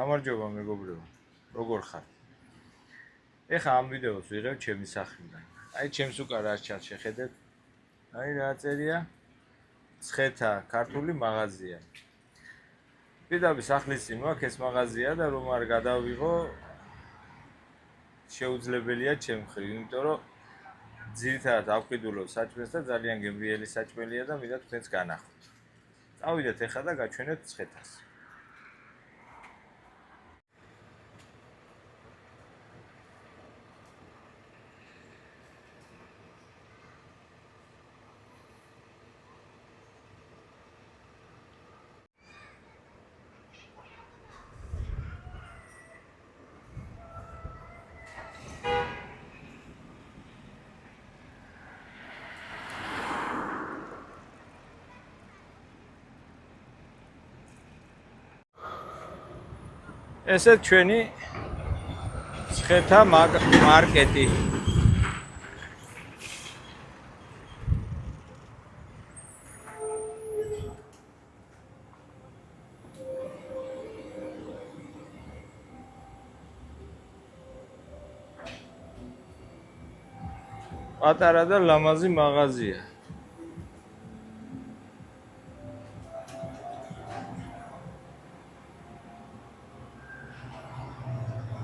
გამარჯობა მეგობრებო. როგორ ხართ? ეხა ამ ვიდეოს ვიღებ ჩემი სახლიდან. აი ჩემს უკან რა ჩანს შეხედეთ. აი რა წერია? ცხეთა ქართული მაღაზია. პირდაპირ სახლის წინ მაქვს ეს მაღაზია და რომ არ გადავიღო შეუძლებელია ჩემ მხრივ, იმიტომ რომ ძირითადად ავყიდულობ საჭმელს და ძალიან გემრიელი საჭმელია და მინდა თქვენს განახოთ. წავიდეთ ეხა და გაჩვენებთ ცხეთას. ესეც ჩვენი ცხეთა მარკეტი. პატარა და ლამაზი მაღაზია.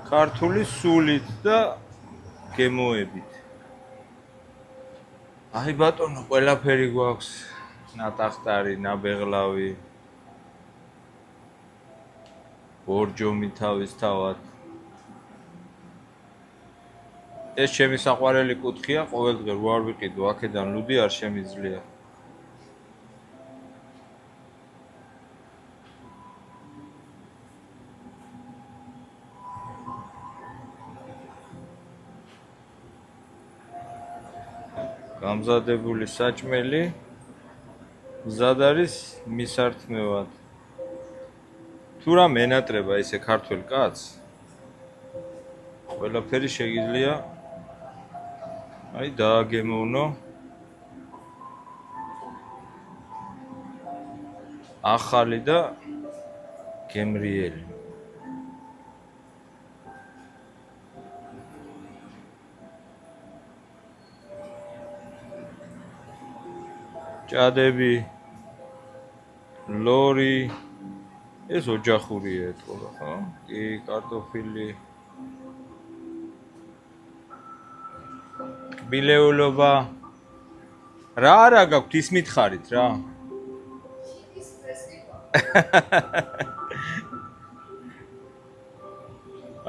ქართული სულით და გემოებით. აი ბატონო, ყველაფერი გვაქვს. ნატახტარი, ნაბეღლავი. ბორჯომი თავისთავად. ეს ჩემი საყვარელი კუთხეა, ყოველდღე რო არ ვიყიდო, აქედან ლუდი არ შემიძლია. გამზადებული საჭმელი მზად არის მისართმევად. თუ რა მენატრება ესე ქართველ კაცს, ყველაფერი შეგიძლია აი დააგემოვნო. ახალი და გემრიელი. ჭადები, ლორი, ეს ოჯახურია ეთქობა, ხო? კი, კარტოფილი. ბილეულობა. რა არა გაქვთ ის მითხარით რა?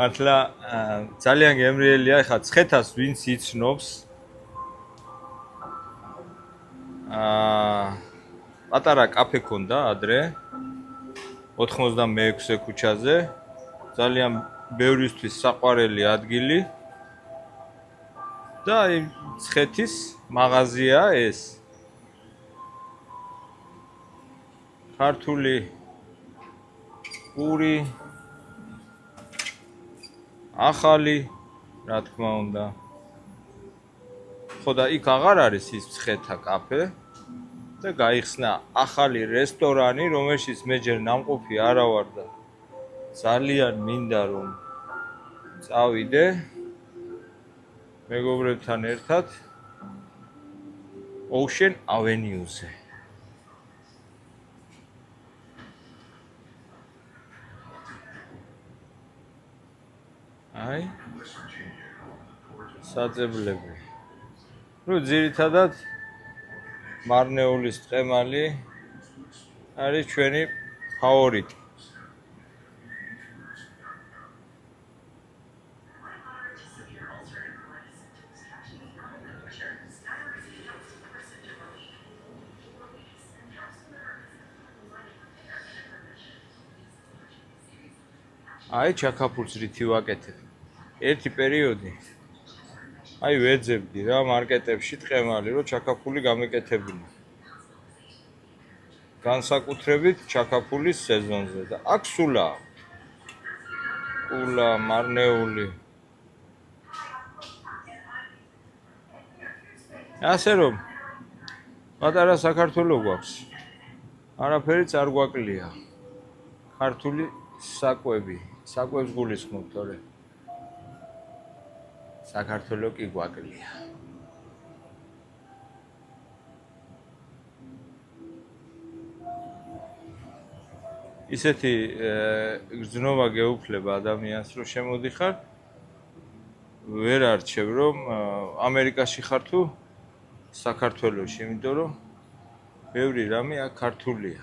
მართლა ძალიან გემრიელია, ეხლა ცხეთას ვინც იცნობს. პატარა კაფე ქონდა ადრე 86 ქუჩაზე. ძალიან ბევრისთვის საყვარელი ადგილი. და აი ცხეთის მაღაზია ეს. ქართული პური, ახალი, რა თქმა უნდა. ხო და იქ აღარ არის ის ცხეთა კაფე და გაიხსნა ახალი რესტორანი, რომელშიც მე ჯერ ნამყოფი არა ვარ და ძალიან მინდა რომ წავიდე მეგობრებთან ერთად Ocean Avenue-ზე. აი საძებლები. ნუ ძირითადად მარნეულის ტყემალი არის ჩვენი ფავორიტი. აი ჩაკაფულს რითი ვაკეთებ. ერთი პერიოდი აი ვეძებდი რა მარკეტებში ტყემალი, რომ ჩაკაფული გამეკეთებინა. განსაკუთრებით ჩაკაფულის სეზონზე და აქ სულა. კულა, მარნეული. ასე რომ პატარა საქართველო გვაქვს. არაფერი არ გვაკლია. ქართული საკვები, საკვებს გულისხმობ, თორე საქართველო კი გვაკლია. ისეთი გრძნობა გეუფლება ადამიანს, რომ შემოდიხარ, ვერ არჩევ, რომ ამერიკაში ხარ თუ საქართველოში, იმიტომ რომ ბევრი რამე აქ ქართულია.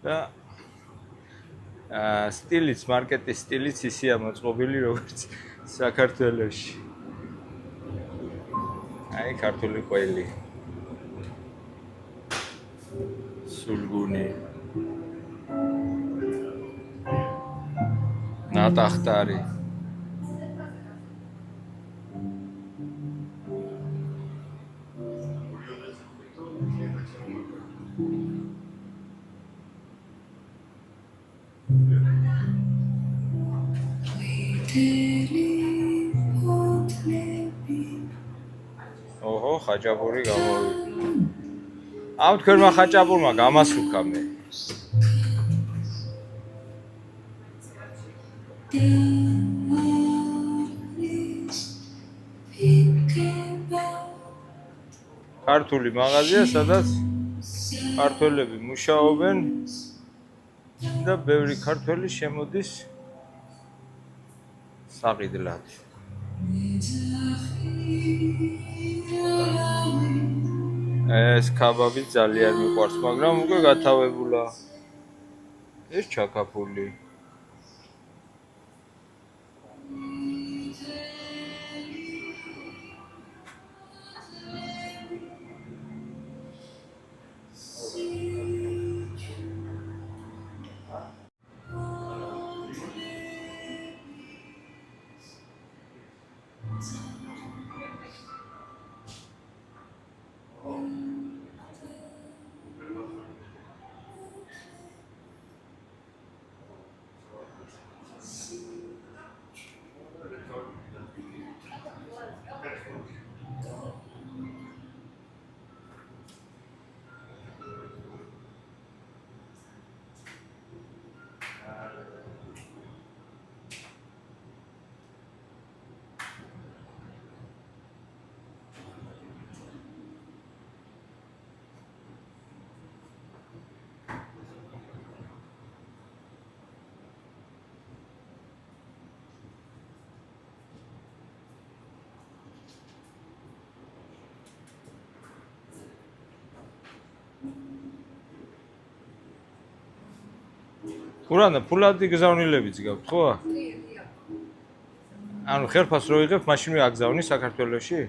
და სტილიც, მარკეტის სტილიც ისეა მოწყობილი, როგორც საქართველოში. აი, ქართული ყველი. სულგუნი. ნატახტარი. ოჰო, ხაჭაპური გამოვიდა. ამ თქვენმა ხაჭაპურმა გამასუქა მე. ქართული მაღაზია, სადაც ქართველები მუშაობენ და ბევრი ქართველი შემოდის საყიდლად. ეს კაბაბი ძალიან მიყვარს, მაგრამ უკვე გათავებულა. ეს ჩაკაფული. Ურანა, ფულადი გზავნილებიც გაქვთ, ხო? ანუ ხერფას რო იღებ, მაშინ მე აგზავნი საქართველოში?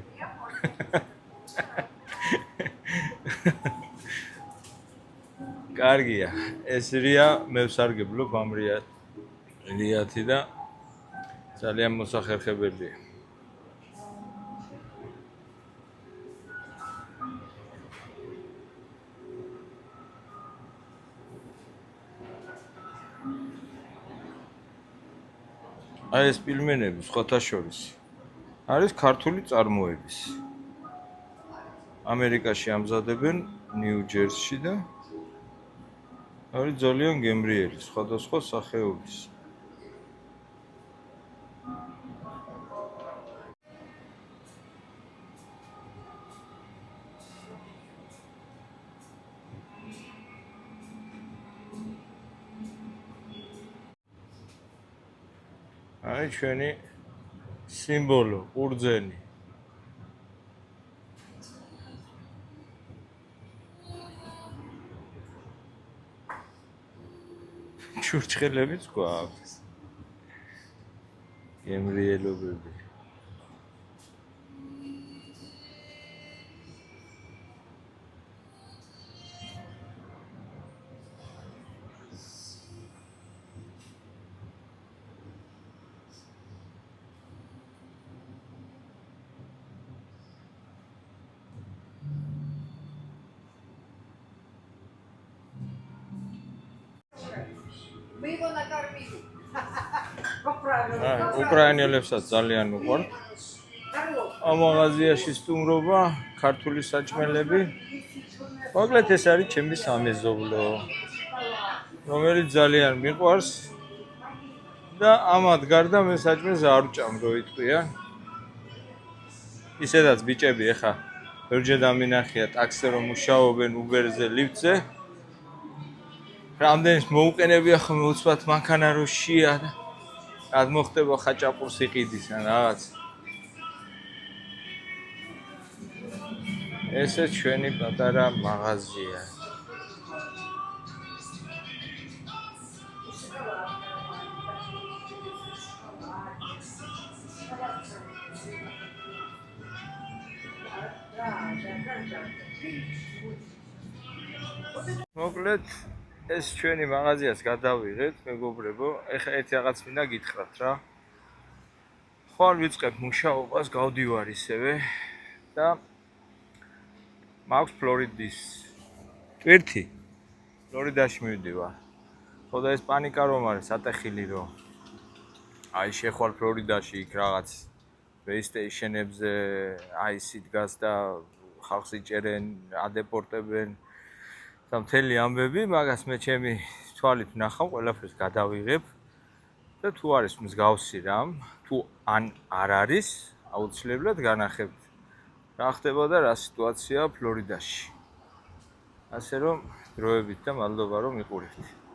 კარგია. ეს რია მევსარგებლო ბამრია ლიათი და ძალიან მოსახერხებელია. აი ეს პილმენები სხვათა შორის არის ქართული წარმოების. ამერიკაში ამზადებენ ნიუ-ჯერსში და არის ძალიან გემრიელი, სხვადასხვა სახეობის. აი ჩვენი სიმბოლო, ყურძენი. ჩურჩხელებიც გვაქვს. გემრიელობები. Мы его накормили. უკრაინელებსაც ძალიან უყვართ. ამ მაღაზიაში სტუმრობა, ქართული საჭმელები. მოკლედ ეს არის ჩემი სამეზობლო, რომელიც ძალიან მიყვარს. და ამათ გარდა მე საჭმელს არ ვჭამ რო იტყვია. ისედაც ბიჭები ეხა ვერჯერ დამინახია ტაქსზე რომ მუშაობენ უბერზე, ლიფტზე. რამდენის მოუყენებია ხოლმე უცბად მანქანა რო შია და რად მოხდება ხაჭაპურს იყიდის ან რაღაც. ესე ჩვენი პატარა მაღაზია. მოკლედ ეს ჩვენი მაღაზიას გადავიღეთ, მეგობრებო. ეხა ერთი რაღაც მინდა გითხრათ რა. ხვალ ვიწყებ მუშაობას, გავდივარ ისევე და მაქვს ფლორიდის ტვირთი. ფლორიდაში მივდივარ. ხოდა ეს პანიკა რომ არის, ატეხილი რომ აი შეხვალ ფლორიდაში იქ რაღაც პლეისტეიშენებზე აი ისი დგას და ხალხს იჭერენ, ადეპორტებენ და მთელი ამბები, მაგას მე ჩემი თვალით ვნახავ, ყველაფერს გადავიღებ და თუ არის მსგავსი რამ, თუ ან არ არის, აუცილებლად განახებთ. რა ხდება და რა სიტუაციაა ფლორიდაში. ასე რომ დროებით და მადლობა რომ მიყურებთ.